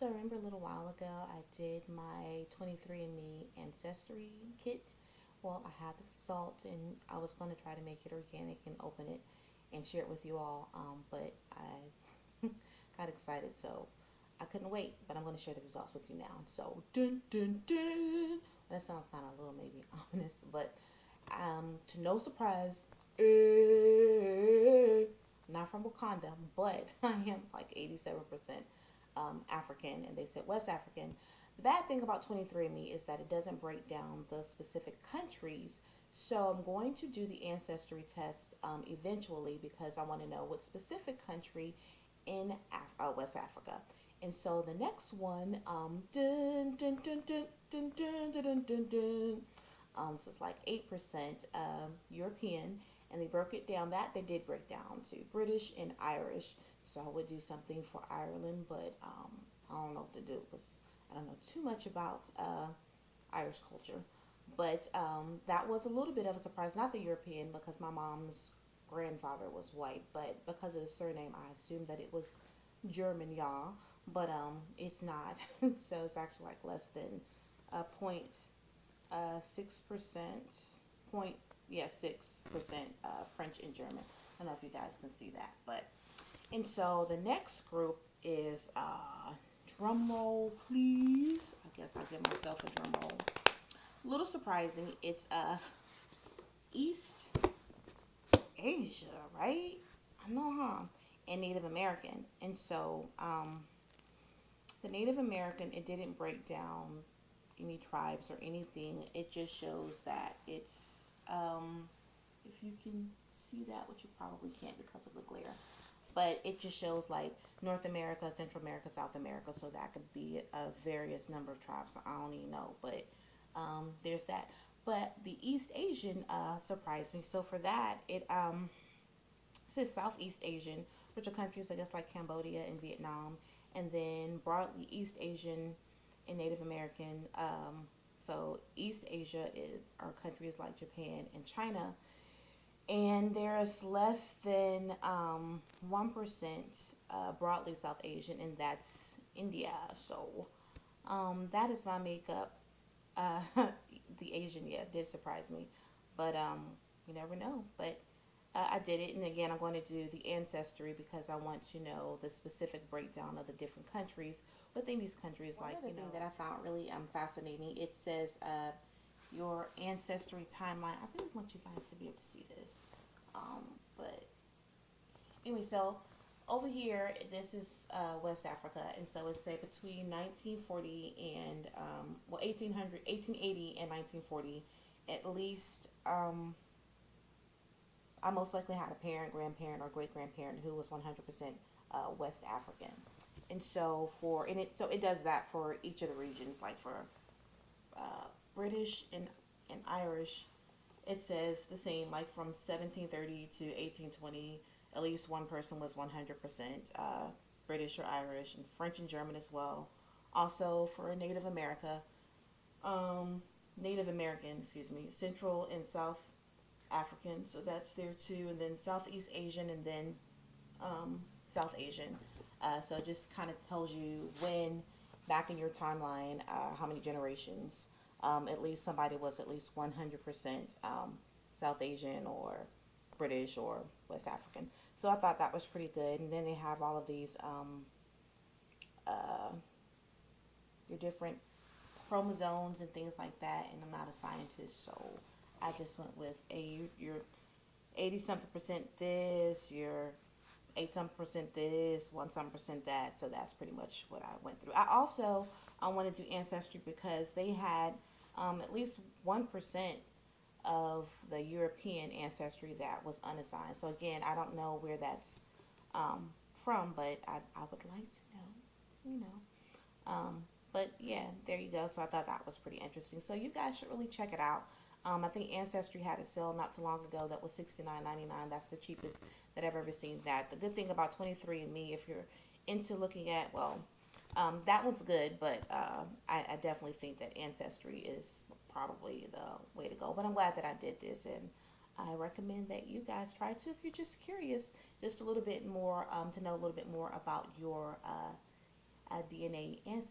So remember a little while ago I did my 23andMe Ancestry kit? Well, I had the results and I was going to try to make it organic and open it and share it with you all, but I got excited, so I couldn't wait. But I'm going to share the results with you now. So, dun dun dun. That sounds kind of a little maybe ominous, but to no surprise, not from Wakanda, but I am like 87% African, and they said West African. The bad thing about 23andMe is that it doesn't break down the specific countries. So I'm going to do the ancestry test eventually because I want to know what specific country in West Africa. And so the next one, dun, dun, dun, dun, dun, dun, dun, dun, dun, dun. This is like 8% European, and they broke it down. That they did break down to British and Irish. So I would do something for Ireland, but I don't know what to do because I don't know too much about Irish culture. But that was a little bit of a surprise. Not the European, because my mom's grandfather was white, but because of the surname, I assumed that it was German, y'all. But it's not. So it's actually like less than 0.6%. Point, yeah, 6% French and German. I don't know if you guys can see that, but and so the next group is drum roll, please. I guess I'll give myself a drum roll. A little surprising. It's East Asia, right? I know, huh? And Native American. And so the Native American, it didn't break down any tribes or anything. It just shows that it's if you can see that, which you probably can't because of the glare, but it just shows like North America, Central America, South America, so that could be a various number of tribes. So I don't even know, but there's that. But the East Asian surprised me. So for that, it says Southeast Asian, which are countries I guess like Cambodia and Vietnam, and then broadly East Asian and Native American. So East Asia are countries like Japan and China, and there's less than 1% broadly South Asian, and that's India. So that is my makeup. Uh, the Asian, yeah, did surprise me, but you never know. But I did it, and again, I'm going to do the ancestry because I want to know the specific breakdown of the different countries within these countries. One like other thing that I found really fascinating, it says your ancestry timeline. I really want you guys to be able to see this. But anyway, so over here, this is West Africa, and so it's say between 1940 and 1880 and 1940, at least. I most likely had a parent, grandparent, or great grandparent who was 100% West African, and so so it does that for each of the regions, like for British and Irish. It says the same, like from 1730 to 1820, at least one person was 100% British or Irish, and French and German as well. Also for Native American, excuse me, Central and South African, so that's there too, and then Southeast Asian, and then South Asian. So it just kind of tells you when, back in your timeline, how many generations at least somebody was at least 100% South Asian or British or West African. So I thought that was pretty good. And then they have all of these uh, your different chromosomes and things like that. And I'm not a scientist, so I just went with you're 80 something percent this, you're 8 something percent this, 1 something percent that. So that's pretty much what I went through. I wanted to do ancestry because they had at least 1% of the European ancestry that was unassigned. So again, I don't know where that's from, but I would like to know, you know. But yeah, there you go. So I thought that was pretty interesting. So you guys should really check it out. I think Ancestry had a sale not too long ago that was $69.99. That's the cheapest that I've ever seen. That the good thing about 23andMe, if you're into looking at, well, that one's good, but I definitely think that Ancestry is probably the way to go. But I'm glad that I did this, and I recommend that you guys try to if you're just curious, just a little bit more to know a little bit more about your DNA Ancestry